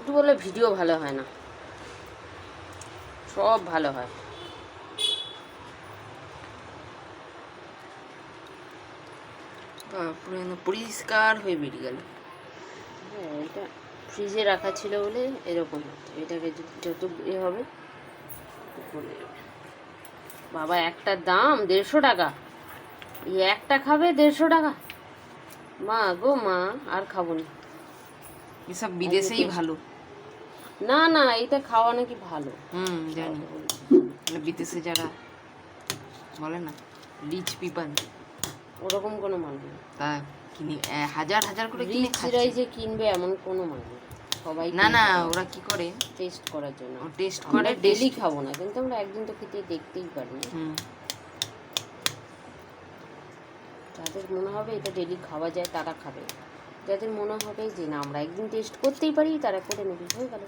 একটু বলে ভিডিও ভালো হয় না, সব ভালো হয়। পুরো পরিষ্কার হয়ে বেরিয়ে গেল। হ্যাঁ, এটা ফ্রিজে রাখা ছিল বলে এরকম হতো। এটাকে যত এ হবে বলে যাবে। বাবা, একটার দাম 150 টাকা, এই একটা খাবে 150 টাকা। মা গো মা, আর খাবো না। এসব বিদেশেই ভালো। না না, এটা খাওয়া নাকি ভালো। জানি, বিদেশে যারা বলে না রিচ পিপল, ওরকম কোনো মানে নেই। তা কিনে হাজার হাজার করে কিনে রিচরাই যে কিনবে এমন কোনো মানে নেই। সবাই না না, ওরা কি করে টেস্ট করার জন্য টেস্ট করে। করে, ডেলি খাবো না, কিন্তু আমরা একদিন তো খেতে দেখতেই পারি না। যাদের মনে হবে এটা ডেলি খাওয়া যায় তারা খাবে, যাদের মনে হবে যে না আমরা একদিন টেস্ট করতেই পারি তারা করে নেবে, হয়ে গেল।